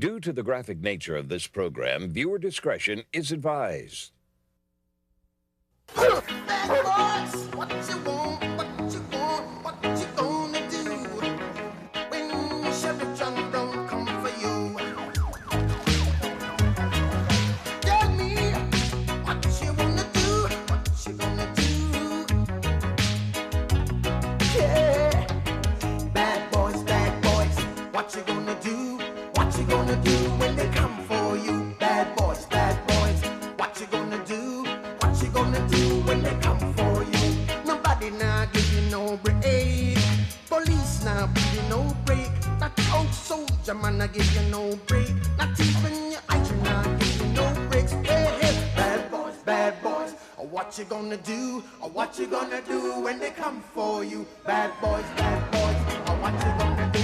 Due to the graphic nature of this program, viewer discretion is advised. Bad boys, what you want, what you want, what you gonna do when Sheriff John Brown come for you? Tell me what you wanna do, what you gonna do. Yeah, bad boys, what you gonna do, what you gonna do when they come for you? Bad boys, what you gonna do, what you gonna do when they come for you? Nobody now give you no break. Police now give you no break. That old soldier man now give you no break. Not even your eyes now give you no breaks. Hey, hey, bad boys, what you gonna do? What you gonna do when they come for you? Bad boys, what you gonna do?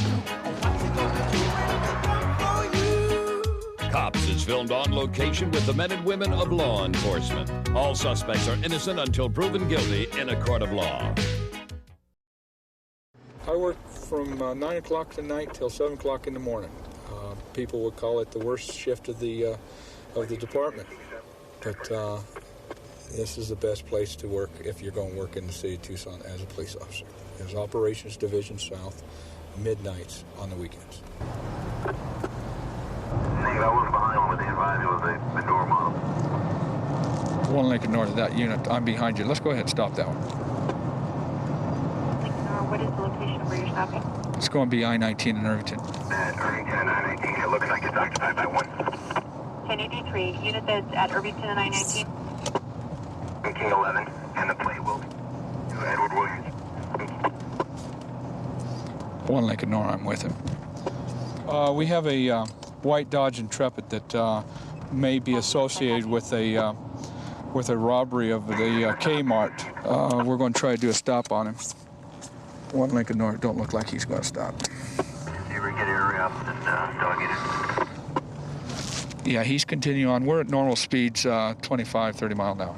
What you gonna do when they come for you? Cops is filmed on location with the men and women of law enforcement. All suspects are innocent until proven guilty in a court of law. I work from 9 o'clock tonight till 7 o'clock in the morning. People would call it the worst shift of the department. But this is the best place to work if you're going to work in the city of Tucson as a police officer. There's Operations Division South, midnights on the weekends. I was behind with the advisor with the door model. One Lincoln North of that unit. I'm behind you. Let's go ahead and stop that one. Lincoln North, what is the location of where you're stopping? It's going to be I-19 in Irvington. At Irvington and I-19, it looks like it's occupied by one. 1083, unit that's at Irvington and I-19. King 11, and the plate will to Edward Williams. One Lincoln North, I'm with him. We have a white Dodge Intrepid that may be associated with a robbery of the Kmart. We're going to try to do a stop on him. One Lincoln North, don't look like he's going to stop. You ever get area up and dog it? Yeah, he's continuing on. We're at normal speeds, 25, 30 mile an hour.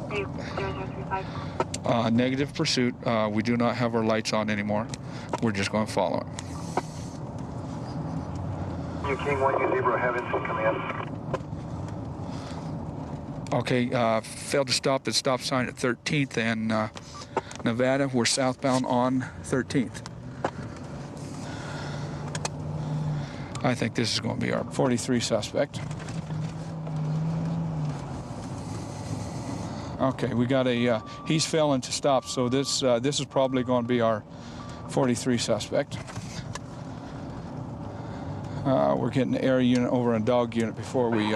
0035. Negative pursuit. We do not have our lights on anymore. We're just going to follow him. You King 1, you Zebra, have instant coming up. Okay, failed to stop at stop sign at 13th and Nevada. We're southbound on 13th. I think this is going to be our 43 suspect. Okay, we got a, he's failing to stop, so this is probably going to be our 43 suspect. We're getting an air unit over a dog unit before we...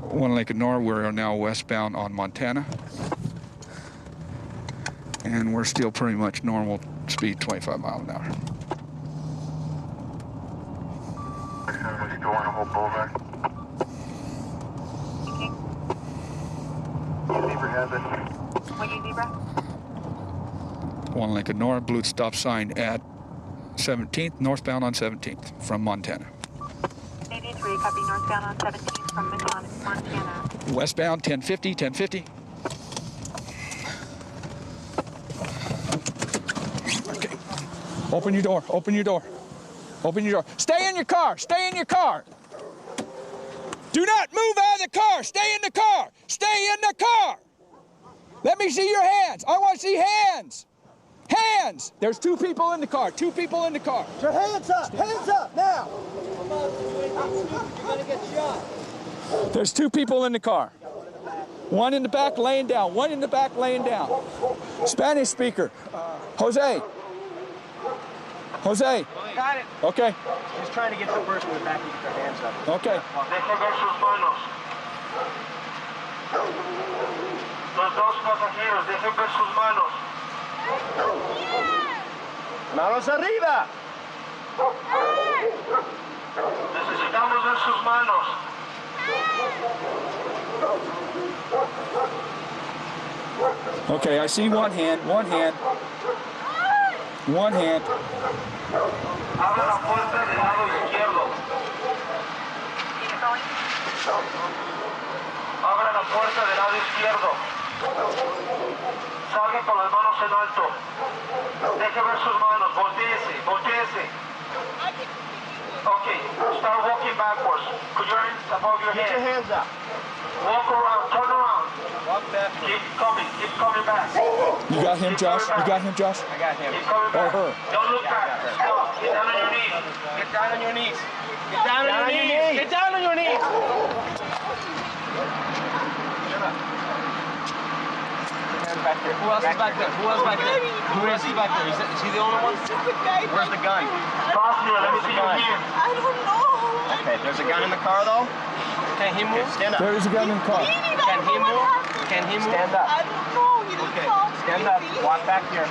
One Lincoln North, we're now westbound on Montana. And we're still pretty much normal speed, 25 miles an hour. One Lincoln North, blue stop sign at 17th, northbound on 17th from Montana. 83, copy northbound on 17th from Montana. Westbound 1050, 1050. Okay. Open your door, open your door. Open your door. Stay in your car, stay in your car. Do not move out of the car, stay in the car. Stay in the car. Let me see your hands. I want to see hands. Hands! There's two people in the car. Two people in the car. Your hands up now. You're gonna get shot. There's two people in the car. One in the back laying down. One in the back laying down. Spanish speaker. Jose. Jose. Got it. Okay. Just trying to get the person in the back to get their hands up. Okay. Deje ver sus manos. Los dos pasajeros, dejen ver sus manos. ¡Manos arriba! Necesitamos ver sus manos. Okay, I see one hand, one hand. One hand. Abra la puerta del lado izquierdo. Abra la puerta del lado izquierdo. Salga con las manos en alto. Deje ver sus manos, volteese. Volteense. Okay, start walking backwards. Put your hands above your head. Get your hands up. Walk around, turn around. Walk back. Keep coming back. You got him, Josh? You got him, Josh? I got him. Keep coming Or back. her? Don't look back. Stop. Get down on your knees. Get down on your knees. Get down on your knees. Get down on your knees. Back there. Who else is back there? Who else back there? Who is he back there? Is he the only one? Where's the gun? Cross here. Let me see your hands. I don't know. Okay, there's a gun in the car though. Can he move? Stand up. There is a gun in the car. Can he move? Can he move? Stand up. I don't know. He didn't Okay, talk. stand up. Walk back here.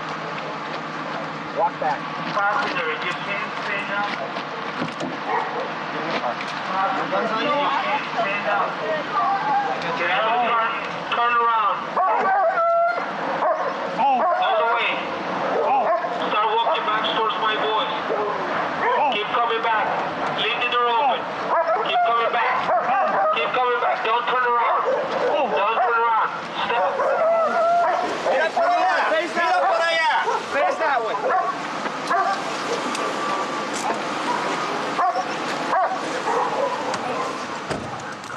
Walk back. Passenger, you can't stand up. Get in the car. Passenger, you can't stand up. Get out of the car. Turn around. All the way. Start walking back towards my voice. Keep coming back. Leave the door open. Keep coming back. Keep coming back. Don't turn around. Don't turn around. Stop. Get up for the air. Face that way. Face that way.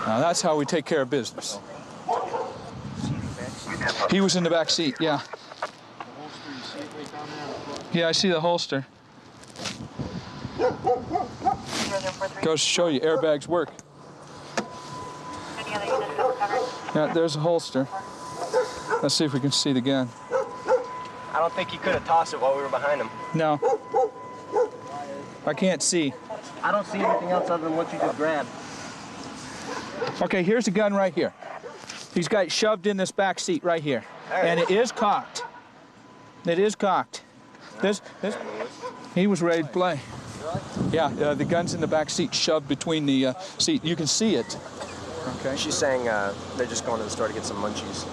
Now that's how we take care of business. He was in the back seat, yeah. Yeah, I see the holster. Goes to show you, airbags work. Any other units that were covered? Yeah, there's a holster. Let's see if we can see the gun. I don't think he could have tossed it while we were behind him. No. I can't see. I don't see anything else other than what you just grabbed. Okay, here's the gun right here. He's got it shoved in this back seat right here. And it is cocked. It is cocked. He was ready to play. Yeah, the gun's in the back seat, shoved between the seat. You can see it. Okay. She's saying they're just going to the store to get some munchies.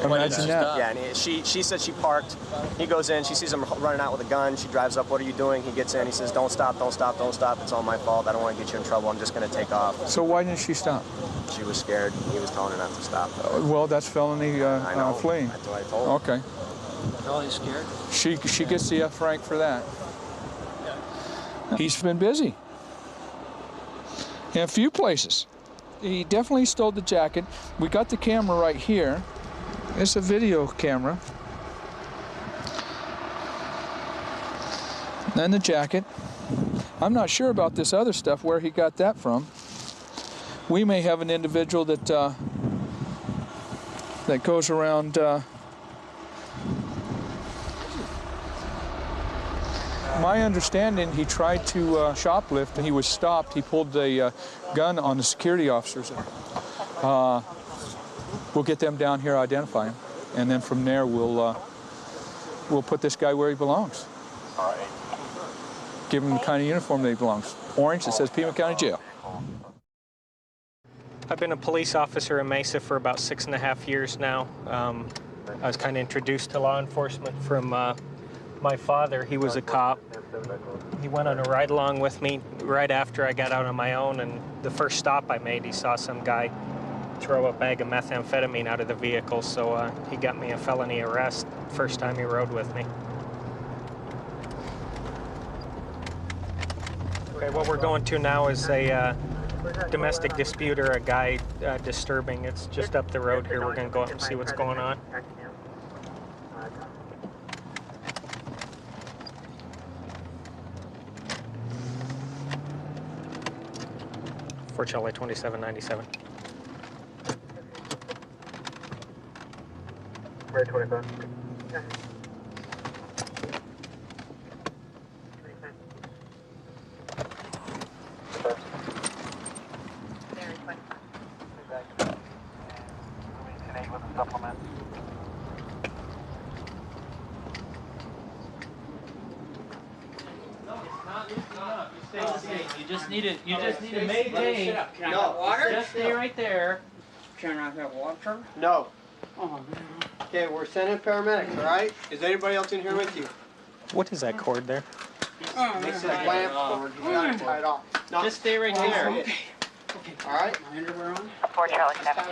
Imagine that. Yeah, and she said she parked. He goes in, she sees him running out with a gun. She drives up, what are you doing? He gets in, he says, don't stop, don't stop, don't stop. It's all my fault. I don't want to get you in trouble. I'm just going to take off. So why didn't she stop? She was scared. He was telling her not to stop. Well, that's felony I know. fleeing. That's what I told her. Okay. Oh, he's scared? She gets the F rank for that. He's been busy. In a few places. He definitely stole the jacket. We got the camera right here. It's a video camera. And the jacket. I'm not sure about this other stuff, where he got that from. We may have an individual that that goes around my understanding, he tried to shoplift and he was stopped. He pulled the gun on the security officers. We'll get them down here, identify him, and then from there we'll put this guy where he belongs. All right. Give him the kind of uniform that he belongs. Orange that says Pima County Jail. I've been a police officer in Mesa for about 6.5 years now. I was kind of introduced to law enforcement from my father. He was a cop. He went on a ride along with me right after I got out on my own, and the first stop I made, he saw some guy throw a bag of methamphetamine out of the vehicle, so he got me a felony arrest first time he rode with me. Okay, what we're going to now is a domestic dispute or a guy disturbing. It's just up the road here. We're going to go up and see what's going on. For Charlie 2797. Red 25. You just need to maintain. Can I have water? Just stay right there. Can I have water? No. Oh, man. Okay, we're sending paramedics, all right? Is anybody else in here with you? What is that cord there? This is a clamp cord. You got it tied off. No, Just stay right there. Okay. All right? My underwear on? For Charlie 70.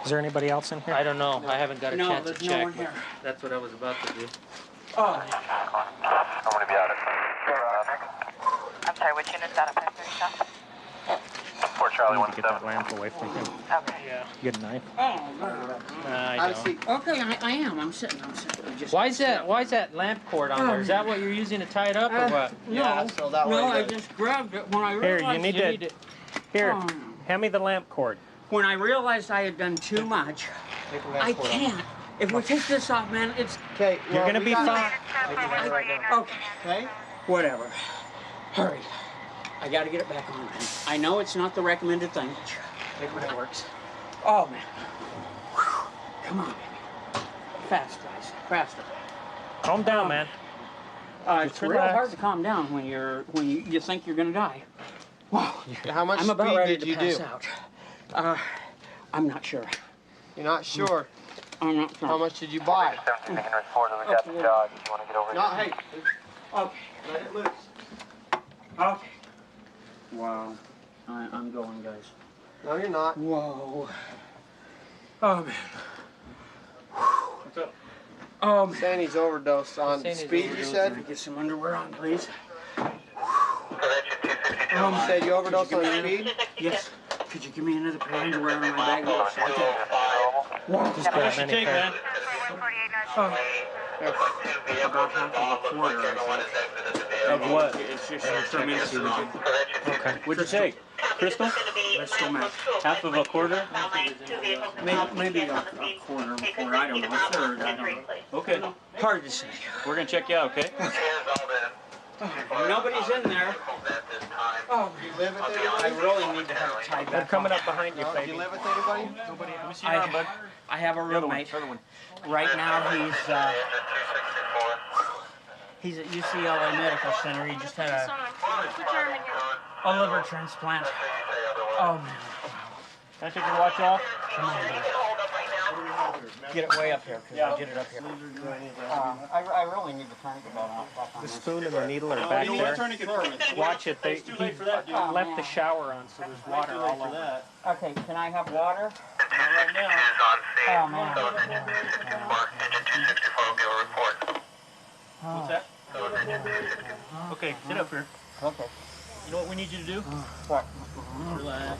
Is there anybody else in here? I don't know. I haven't got a chance to there's check. no one here. That's what I was about to do. Oh. I'm going to be out of units out of 530 South. 4 Charlie I need to get that lamp away from him. Okay. Yeah. Get a knife. Oh, I don't. okay, I am. I'm sitting. Just Why is that lamp cord on there? Is that what you're using to tie it up, or what? No, so that way no, I the- just grabbed it when I Here, realized you need to. Here, hand me the lamp cord. When I realized I had done too much, I can't. If we take this off, man, it's Okay, You're gonna be fine. okay. Whatever. Hurry. I gotta get it back on. I know it's not the recommended thing. Maybe it works. Oh man. Whew. Come on, baby. Fast, guys. Faster. Calm down, man. It's Just real relax. hard to calm down when you think you're gonna die. Wow. How much I'm about speed ready did to you pass do? out. I'm not sure. You're not sure. I'm not sure. How much did you buy? 17 Henry Ford, we got the dog. If you want to get over No, hey. Okay. Let it loose. Okay. Wow. I'm going, guys. No, you're not. Whoa. Oh man. What's up? Oh man. Sandy's overdosed on speed, you said? Get some underwear on, please. You said you overdosed on speed? Yes. Could you give me another pair of underwear on my bag? Just grab any pair. About half of a quarter, I think. Of what? It's just tremendous. Okay. What'd you take? Crystal? Crystal meth. Half of a quarter? Maybe a quarter of a quarter. I don't know. A third. I don't know. Okay. Hard to say. We're gonna check you out, okay? Nobody's in there. Oh, You live with anybody? I really need to have it tied They're back coming on. up behind you, Do baby. you live with anybody? Nobody. Let me see your arm, bud. I have a The other one. roommate. The other one. Right now he's at UCLA Medical Center. He just had a liver transplant. Oh man. Can I take your watch off? Get it way up here, because get it up here. I really need to turn it back on. The spoon and the needle are back You know what? there. Turn it first. Watch it. He Too late for that, dude. left the shower on, so there's water Too late all for over. that. Okay, can I have water? Not right now. Oh man. What's that? Okay, sit up here. Okay. You know what we need you to do? What? Relax.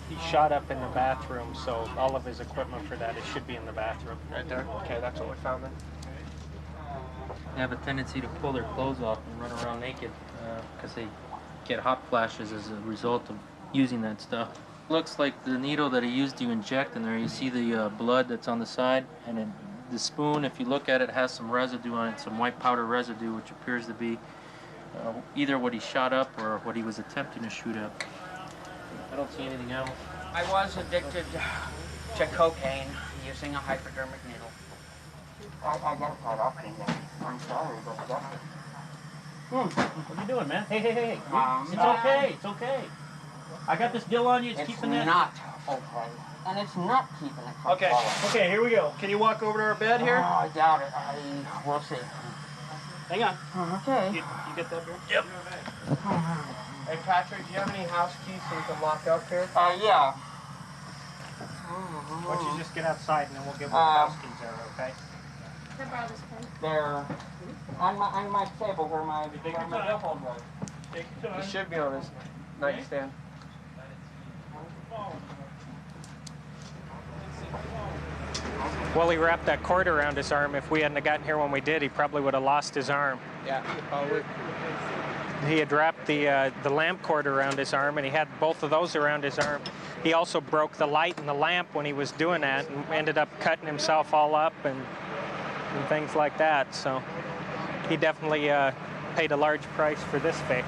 He shot up in the bathroom, so all of his equipment for that, it should be in the bathroom. Right there. Okay, that's what we found then. They have a tendency to pull their clothes off and run around naked because they get hot flashes as a result of using that stuff. Looks like the needle that he used to inject in there. You see the blood that's on the side, and then the spoon, if you look at it, has some residue on it, some white powder residue, which appears to be either what he shot up or what he was attempting to shoot up. I don't see anything else. I was addicted to cocaine using a hypodermic needle. I got caught up in that. I'm sorry, but that's it. What are you doing, man? Hey, hey, hey. It's okay. It's okay. I got this deal on you. It's keeping that. not okay. And it's not keeping it from Okay. falling. Okay, here we go. Can you walk over to our bed here? Oh, I doubt it. We'll see. Hang on. Okay. You get that beer? Yep. Hey, Patrick, do you have any house keys so we can lock up here? Yeah. Why don't you just get outside and then we'll give him the house keys there, okay? They're on my table where my billfold was. Take your time. He should be on his nightstand. Well, he wrapped that cord around his arm. If we hadn't have gotten here when we did, he probably would have lost his arm. Yeah, probably. He had wrapped the lamp cord around his arm, and he had both of those around his arm. He also broke the light in the lamp when he was doing that, and ended up cutting himself all up and things like that. So he definitely paid a large price for this fix.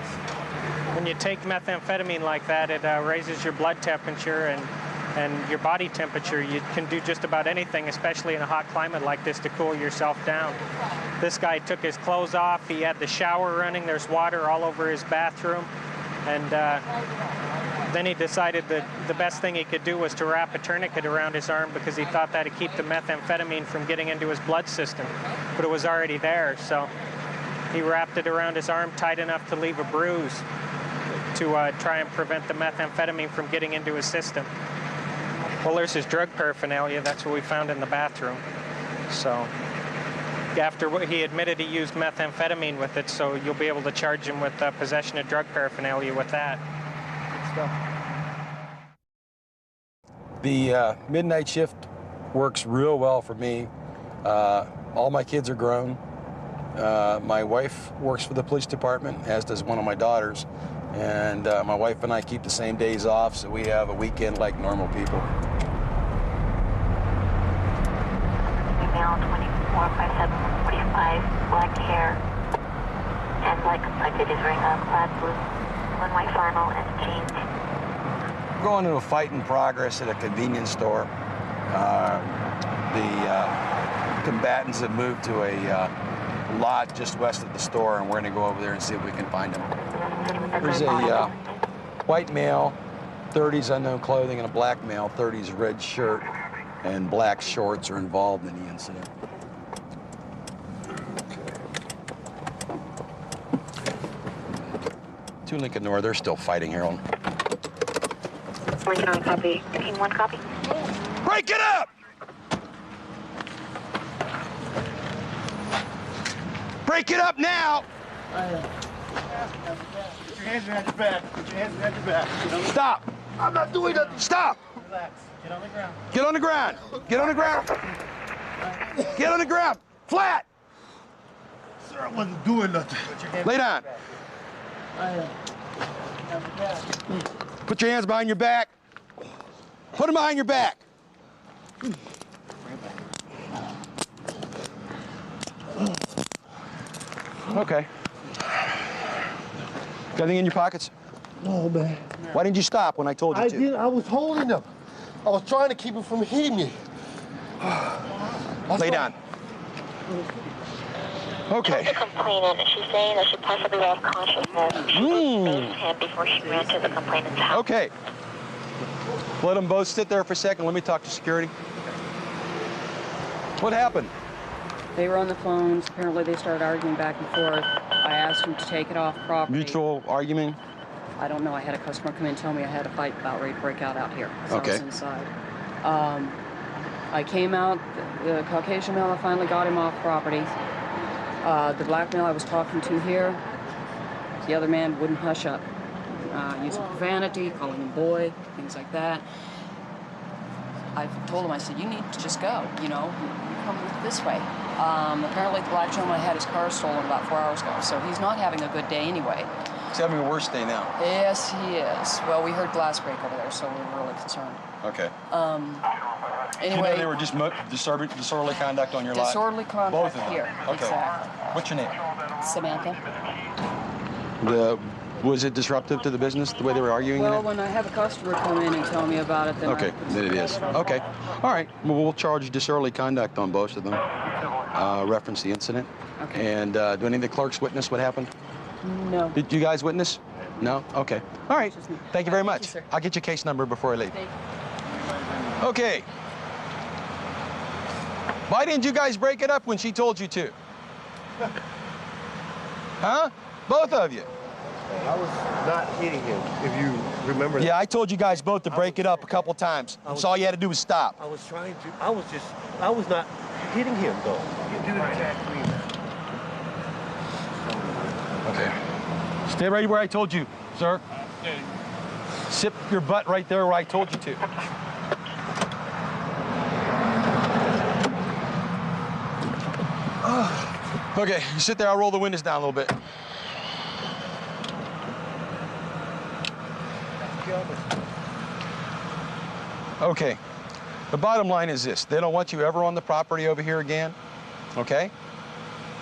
When you take methamphetamine like that, it raises your blood temperature and your body temperature. You can do just about anything, especially in a hot climate like this, to cool yourself down. This guy took his clothes off. He had the shower running. There's water all over his bathroom. And then he decided that the best thing he could do was to wrap a tourniquet around his arm because he thought that'd keep the methamphetamine from getting into his blood system. But it was already there, so he wrapped it around his arm tight enough to leave a bruise to try and prevent the methamphetamine from getting into his system. Well, there's his drug paraphernalia. That's what we found in the bathroom. So After he admitted he used methamphetamine with it, so you'll be able to charge him with possession of drug paraphernalia with that. The midnight shift works real well for me. All my kids are grown. My wife works for the police department, as does one of my daughters. And my wife and I keep the same days off, so we have a weekend like normal people. Female 245745, black hair, and black complected, is wearing a plaid blue, one white flannel, and jeans. We're going to a fight in progress at a convenience store. The combatants have moved to a lot just west of the store, and we're going to go over there and see if we can find them. There's a white male, 30s unknown clothing, and a black male, 30s red shirt and black shorts are involved in the incident. To Lincoln North, they're still fighting, Harold. Lincoln on copy. Team 1 copy. Break it up! Break it up now! Put your hands behind your back. Put your hands behind your back. Stop! I'm not doing nothing. Stop! Relax. Get on the ground. Get on the ground. Get on the ground. Get on the ground. Flat! Sir, I wasn't doing nothing. Lay down. Put your hands behind your back. Put them behind your back. Okay. Got anything in your pockets? No, man. Why didn't you stop when I told you to? didn't. I was holding them. I was trying to keep them from hitting me. Lay down. Okay. The complainant, she's saying that she possibly lost consciousness. She bathed him before she ran to the complainant's house. Okay. Let them both sit there for a second. Let me talk to security. What happened? They were on the phones. Apparently they started arguing back and forth. I asked them to take it off property. Mutual arguing? I don't know. I had a customer come in and tell me I had a fight about ready to break out here. So okay. I was inside. I came out. The Caucasian male, I finally got him off property. The black male I was talking to here, the other man wouldn't hush up. Using profanity, calling him boy, things like that. I told him, I said, you need to just go, you know, you come this way. Apparently the black gentleman had his car stolen about 4 hours ago, so he's not having a good day anyway. He's having a worse day now. Yes, he is. Well, we heard glass break over there, so we were really concerned. Okay. Anyway. You know they were just disorderly conduct on your lot? Disorderly conduct. Both of them? Here, okay. Exactly. What's your name? Samantha. Was it disruptive to the business, the way they were arguing? Well, when I have a customer come in and tell me about it, then okay, then it is. Okay. All right. Well, we'll charge disorderly conduct on both of them. Reference the incident. Okay. And do any of the clerks witness what happened? No. Did you guys witness? No? Okay. All right. Thank you very much. Thank you, sir. I'll get your case number before I leave. Okay. Why didn't you guys break it up when she told you to? Huh? Both of you. I was not hitting him, if you remember that. Yeah, I told you guys both to break it up a couple times. So all you had to do was stop. I was trying to, I was not hitting him, though. You did exactly that. Okay. Stay right where I told you, sir. Okay. Sit your butt right there where I told you to. Okay, you sit there, I'll roll the windows down a little bit. Okay, the bottom line is this. They don't want you ever on the property over here again, okay?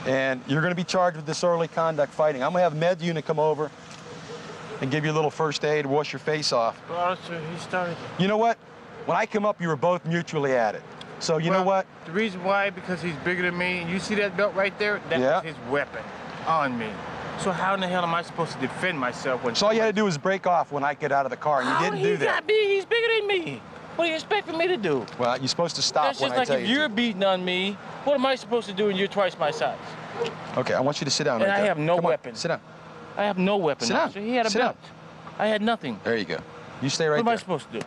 And you're gonna be charged with disorderly conduct fighting. I'm gonna have med unit come over and give you a little first aid, wash your face off. Well, he started. You know what? When I come up, you were both mutually at it. So you know what? The reason why, because he's bigger than me, and you see that belt right there? That was his weapon on me. So how in the hell am I supposed to defend myself when... So all you had to do was break off when I get out of the car, and you didn't do that. Got big, he's bigger than me. What are you expecting me to do? Well, you're supposed to stop That's when just I like tell if you you're to. beating on me, what am I supposed to do when you're twice my size? Okay, I want you to sit down And right I there. have no Come on, weapon. sit down. I have no weapon. Sit down. Officer. He had a Sit belt. I had nothing. There you go. You stay right What am there. I supposed to do?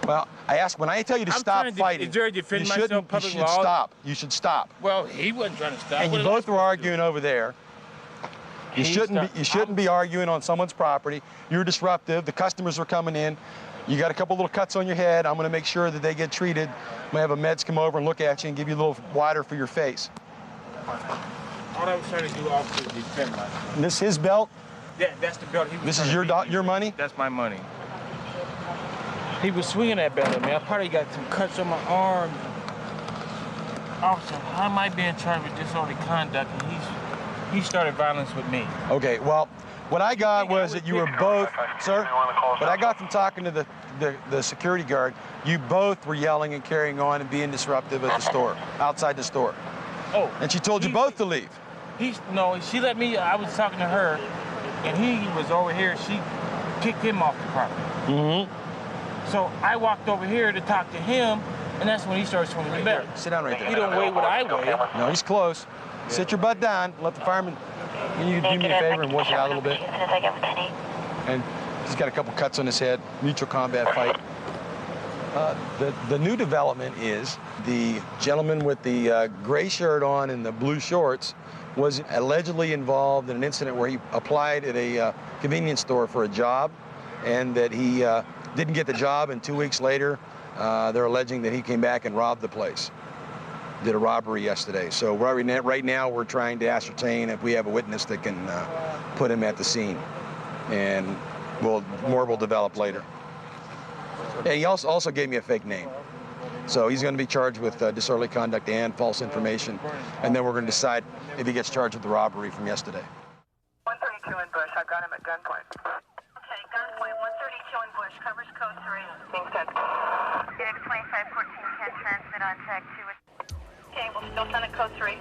Well, I asked, when I tell you to stop fighting, is there a defend myself you public should law? stop. You should stop. Well, he wasn't trying to stop. And you both were arguing over there. You shouldn't be arguing on someone's property. You're disruptive. The customers are coming in. You got a couple little cuts on your head. I'm going to make sure that they get treated. I'm going to have a meds come over and look at you and give you a little wider for your face. All I was trying to do, officer, is defend myself. And this his belt? Yeah, that's the belt. This is your money? That's my money. He was swinging that belt at me. I probably got some cuts on my arm. Officer, how am I being charged with disorderly conduct? And he started violence with me. Okay, well, what I got was that you were both, sir, what I got from talking to the security guard, you both were yelling and carrying on and being disruptive at the store, outside the store. Oh. And she told you both to leave. No, she let me, I was talking to her, and he was over here. She kicked him off the property. Mm-hmm. So I walked over here to talk to him, and that's when he started swinging the belt. Sit down right there. He don't weigh what I weigh. No, he's close. Sit your butt down. Let the fireman, can you do me a favor and wash it out a little bit? And he's got a couple cuts on his head, mutual combat fight. The new development is the gentleman with the gray shirt on and the blue shorts was allegedly involved in an incident where he applied at a convenience store for a job, and that he didn't get the job, and 2 weeks later, they're alleging that he came back and robbed the place. Did a robbery yesterday. So right now we're trying to ascertain if we have a witness that can put him at the scene, and more will develop later. Yeah, he also gave me a fake name. So he's going to be charged with disorderly conduct and false information, and then we're going to decide if he gets charged with the robbery from yesterday. 132 in Bush, I've got him at gunpoint. Okay, gunpoint, 132 in Bush, covers code 3. Being sent. Unit 2514 can transmit on tag 2. Okay, we'll still send it code 3.